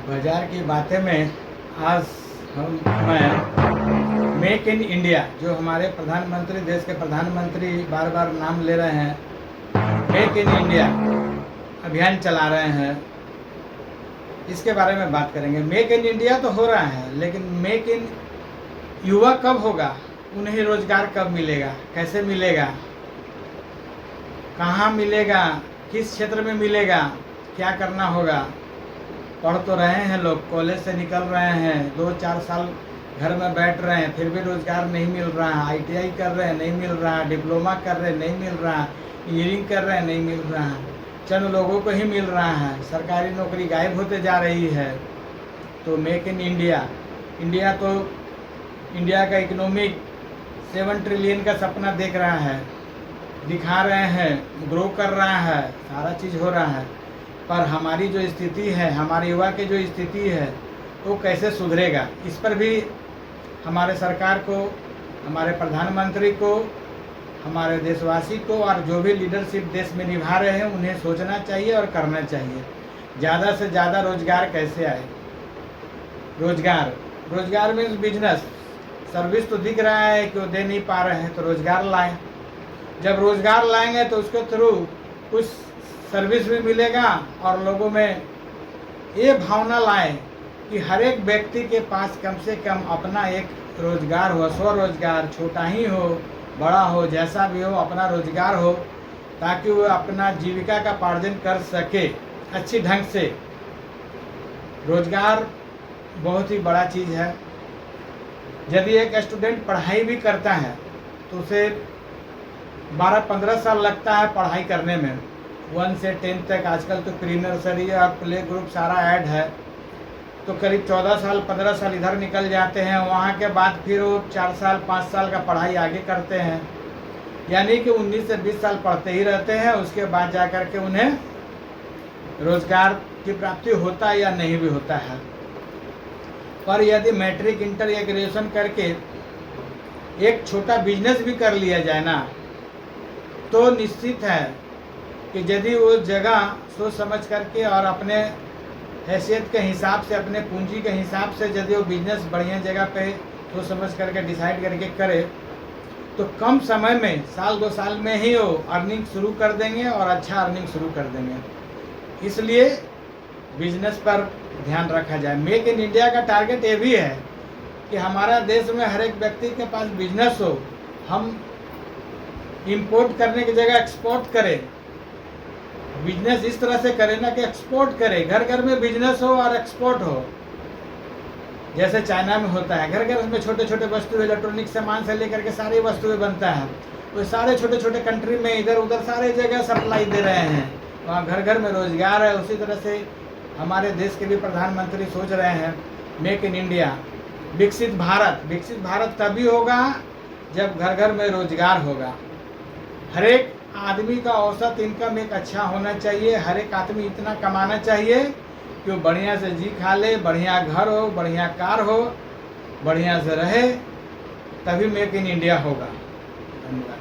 बाजार की बातें में आज मैं मेक इन इंडिया, जो हमारे प्रधानमंत्री, देश के प्रधानमंत्री बार बार नाम ले रहे हैं, मेक इन इंडिया अभियान चला रहे हैं, इसके बारे में बात करेंगे। मेक इन इंडिया तो हो रहा है, लेकिन मेक इन युवा कब होगा, उन्हें रोजगार कब मिलेगा, कैसे मिलेगा, कहाँ मिलेगा, किस क्षेत्र में मिलेगा, क्या करना होगा। पढ़ तो रहे हैं लोग, कॉलेज से निकल रहे हैं, 2-4 साल घर में बैठ रहे हैं, फिर भी रोज़गार नहीं मिल रहा है। ITI कर रहे हैं, नहीं मिल रहा है। डिप्लोमा कर रहे हैं, नहीं मिल रहा है। इंजीनियरिंग कर रहे हैं, नहीं मिल रहा है। चंद लोगों को ही मिल रहा है। सरकारी नौकरी गायब होते जा रही है। तो मेक इन इंडिया, इंडिया का इकोनॉमिक 7 ट्रिलियन का सपना देख रहा है, दिखा रहे हैं, ग्रो कर रहा है, सारा चीज़ हो रहा है। पर हमारी जो स्थिति है, हमारे युवा की जो स्थिति है, वो कैसे सुधरेगा, इस पर भी हमारे सरकार को, हमारे प्रधानमंत्री को, हमारे देशवासी को और जो भी लीडरशिप देश में निभा रहे हैं, उन्हें सोचना चाहिए और करना चाहिए। ज़्यादा से ज़्यादा रोज़गार कैसे आए। रोज़गार मीन्स बिजनेस। सर्विस तो दिख रहा है कि वो दे नहीं पा रहे हैं, तो रोज़गार लाएं। जब रोज़गार लाएंगे तो उसके थ्रू कुछ सर्विस भी मिलेगा और लोगों में ये भावना लाएं कि हर एक व्यक्ति के पास कम से कम अपना एक रोज़गार हो, स्वरोज़गार, छोटा ही हो, बड़ा हो, जैसा भी हो, अपना रोज़गार हो, ताकि वो अपना जीविका का पार्जन कर सके अच्छी ढंग से। रोज़गार बहुत ही बड़ा चीज़ है। यदि एक स्टूडेंट पढ़ाई भी करता है तो उसे 12-15 साल लगता है पढ़ाई करने में, 1 से 10 तक। आजकल तो प्री नर्सरी और प्ले ग्रुप सारा ऐड है, तो करीब 14 साल 15 साल इधर निकल जाते हैं। वहाँ के बाद फिर वो 4 साल 5 साल का पढ़ाई आगे करते हैं, यानी कि 19 से 20 साल पढ़ते ही रहते हैं। उसके बाद जा कर के उन्हें रोज़गार की प्राप्ति होता है या नहीं भी होता है। पर यदि मैट्रिक, इंटर या ग्रेजुएशन करके एक छोटा बिजनेस भी कर लिया जाए ना, तो निश्चित है कि यदि वो जगह सोच समझ करके और अपने हैसियत के हिसाब से, अपने पूंजी के हिसाब से यदि वो बिजनेस बढ़िया जगह पे सोच समझ करके डिसाइड करके करे, तो कम समय में, 1-2 साल में ही वो अर्निंग शुरू कर देंगे और अच्छा अर्निंग शुरू कर देंगे। इसलिए बिजनेस पर ध्यान रखा जाए। मेक इन इंडिया का टारगेट ये भी है कि हमारा देश में हर एक व्यक्ति के पास बिजनेस हो। हम इंपोर्ट करने की जगह एक्सपोर्ट करें। बिजनेस इस तरह से करें ना कि एक्सपोर्ट करें, घर घर में बिजनेस हो और एक्सपोर्ट हो। जैसे चाइना में होता है, घर घर में छोटे छोटे वस्तु, इलेक्ट्रॉनिक सामान से लेकर के सारी वस्तुएं बनता है। तो सारे छोटे छोटे कंट्री में इधर उधर सारे जगह सप्लाई दे रहे हैं, वहाँ घर घर में रोजगार है। उसी तरह से हमारे देश के भी प्रधानमंत्री सोच रहे हैं मेक इन इंडिया, विकसित भारत तभी होगा जब घर घर में रोजगार होगा। हर एक आदमी का औसत इनकम एक अच्छा होना चाहिए। हर एक आदमी इतना कमाना चाहिए कि वो बढ़िया से जी खा ले, बढ़िया घर हो, बढ़िया कार हो, बढ़िया से रहे, तभी मेक इन इंडिया होगा। धन्यवाद।